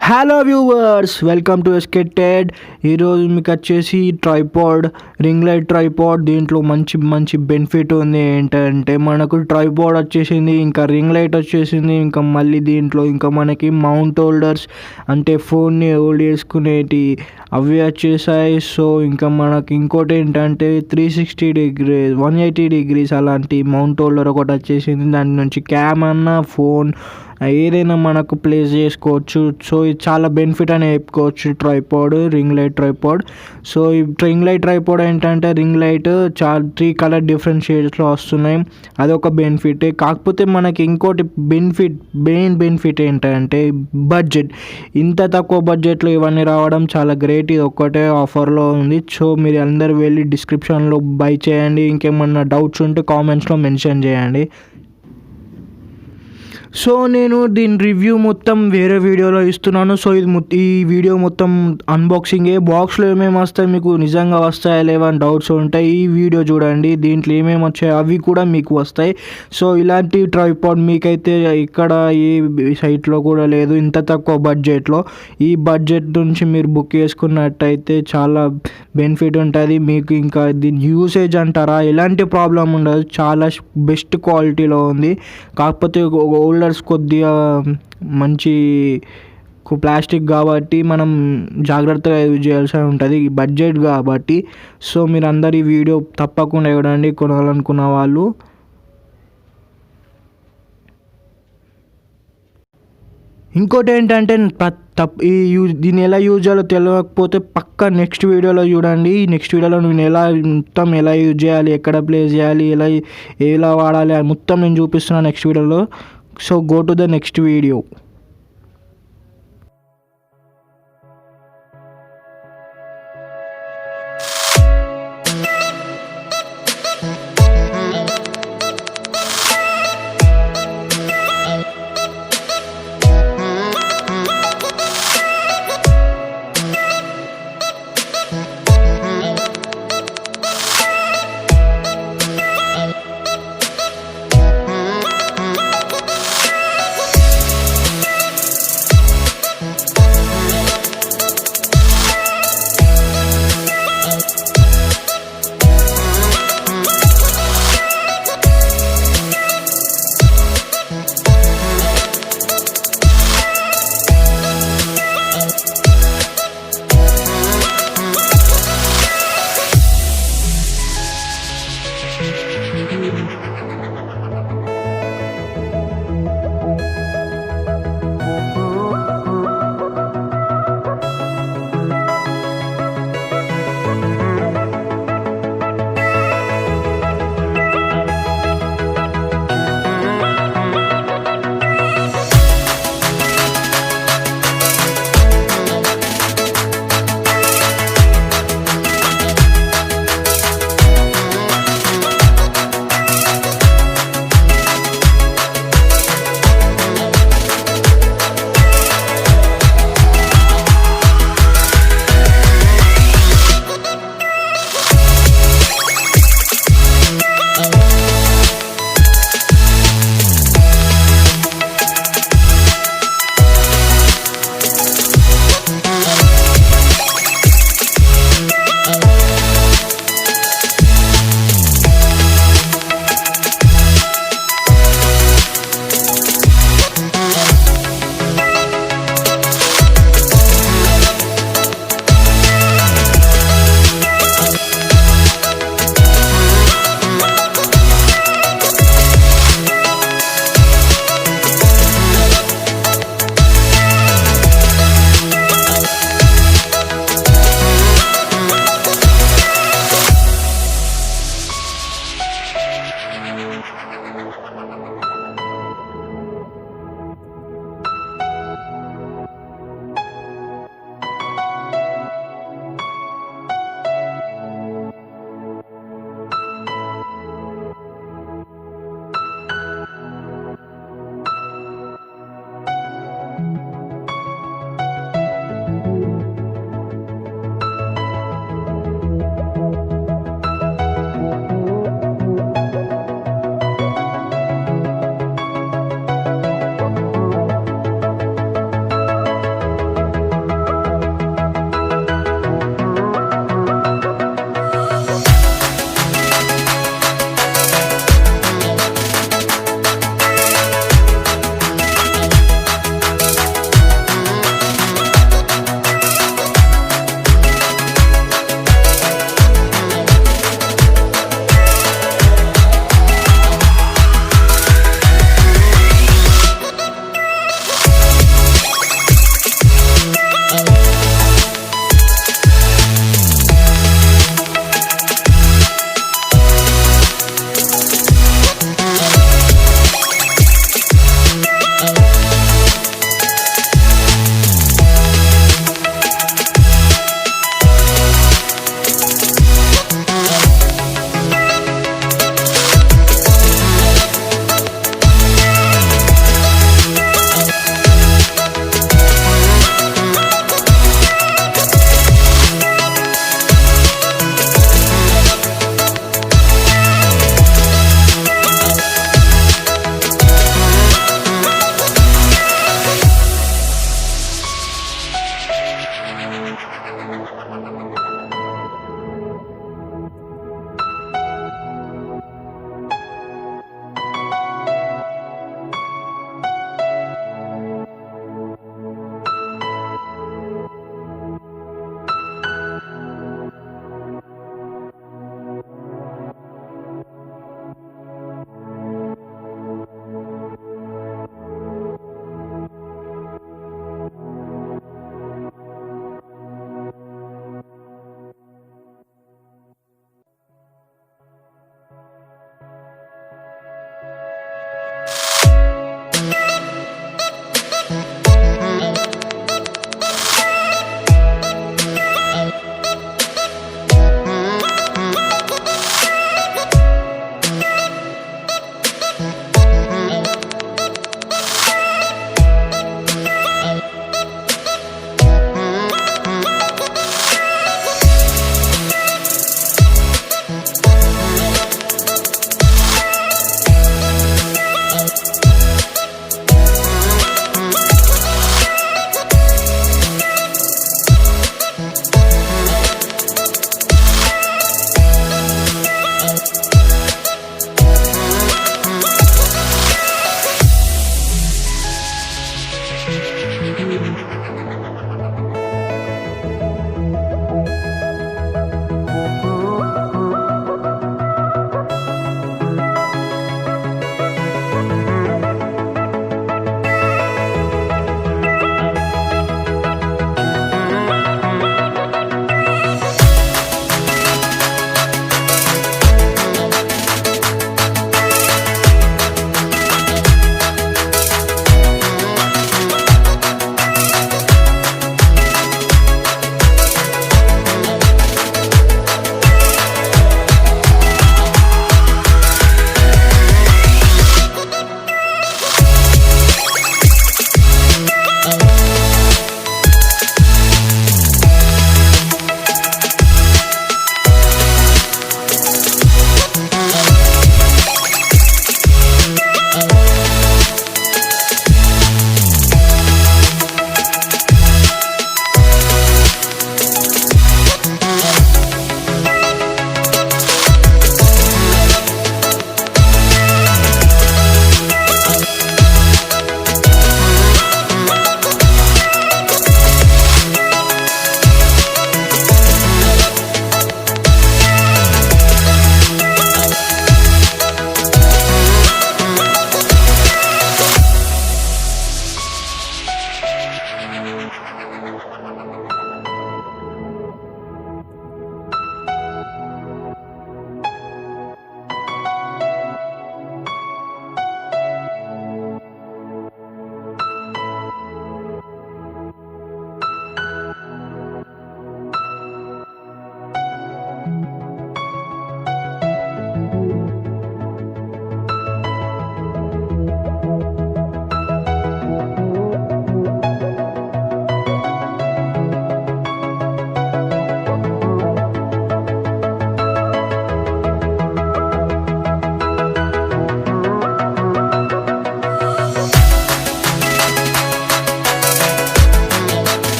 Hello viewers, welcome to ఎస్కెటెడ్. ఈరోజు మీకు వచ్చేసి ట్రైపాడ్, రింగ్ లైట్ ట్రైపాడ్. దీంట్లో మంచి మంచి బెనిఫిట్ ఉంది. ఏంటంటే మనకు ట్రైపాడ్ వచ్చేసింది, ఇంకా రింగ్ లైట్ వచ్చేసింది, ఇంకా మళ్ళీ దీంట్లో ఇంకా మనకి మౌంట్ హోల్డర్స్ అంటే ఫోన్ని హోల్డ్ చేసుకునేటి అవి వచ్చేసాయి. సో ఇంకా మనకి ఇంకోటి ఏంటంటే 360 డిగ్రీస్ 180 డిగ్రీస్ అలాంటి మౌంట్ హోల్డర్ ఒకటి వచ్చేసింది. దాని నుంచి క్యామ్ అన్న ఫోన్ ఏదైనా మనకు ప్లేస్ చేసుకోవచ్చు. సో ఇది చాలా బెనిఫిట్ అని చెప్పుకోవచ్చు. Tripod, ring light tripod. So ఈ రింగ్ లైట్ ట్రైపాడ్ ఏంటంటే రింగ్ లైట్ చాలా 3 కలర్ డిఫరెంట్ షేడ్స్లో వస్తున్నాయి. అదొక బెనిఫిట్. కాకపోతే మనకి ఇంకోటి మెయిన్ బెనిఫిట్ ఏంటంటే బడ్జెట్. ఇంత తక్కువ బడ్జెట్లో ఇవన్నీ రావడం చాలా గ్రేట్. ఇది ఒక్కటే ఆఫర్లో ఉంది. సో మీరు అందరు వెళ్ళి డిస్క్రిప్షన్లో బై చేయండి. ఇంకేమన్నా డౌట్స్ ఉంటే కామెంట్స్లో మెన్షన్ చేయండి. సో నేను దీని రివ్యూ మొత్తం వేరే వీడియోలో ఇస్తున్నాను. సో ఈ వీడియో మొత్తం అన్బాక్సింగే. బాక్స్లో ఏమేమి వస్తాయి, మీకు నిజంగా వస్తాయా లేవా అని డౌట్స్ ఉంటాయి, ఈ వీడియో చూడండి. దీంట్లో ఏమేమి వచ్చాయి అవి కూడా మీకు వస్తాయి. సో ఇలాంటి ట్రైపాడ్ మీకైతే ఇక్కడ ఏ సైట్లో కూడా లేదు ఇంత తక్కువ బడ్జెట్లో. ఈ బడ్జెట్ నుంచి మీరు బుక్ చేసుకున్నట్టయితే చాలా బెనిఫిట్ ఉంటుంది మీకు. ఇంకా దీని యూసేజ్ అంటారా, ఎలాంటి ప్రాబ్లం ఉండదు. చాలా బెస్ట్ క్వాలిటీలో ఉంది. కాకపోతే హోల్డర్స్ కొద్దిగా మంచి ప్లాస్టిక్ కాబట్టి మనం జాగ్రత్తగా యూజ్ చేయాల్సి ఉంటుంది, బడ్జెట్ కాబట్టి. సో మీరు అందరు ఈ వీడియో తప్పకుండా చూడండి కొనాలనుకున్న వాళ్ళు. ఇంకోటి ఏంటంటే దీన్ని ఎలా యూజ్ చేయాలో తెలియకపోతే పక్కా నెక్స్ట్ వీడియోలో చూడండి. నెక్స్ట్ వీడియోలో నేను ఎలా యూజ్ చేయాలి, ఎక్కడ ప్లేస్ చేయాలి, ఎలా వాడాలి అని మొత్తం నేను చూపిస్తున్నాను నెక్స్ట్ వీడియోలో. So go to the next video.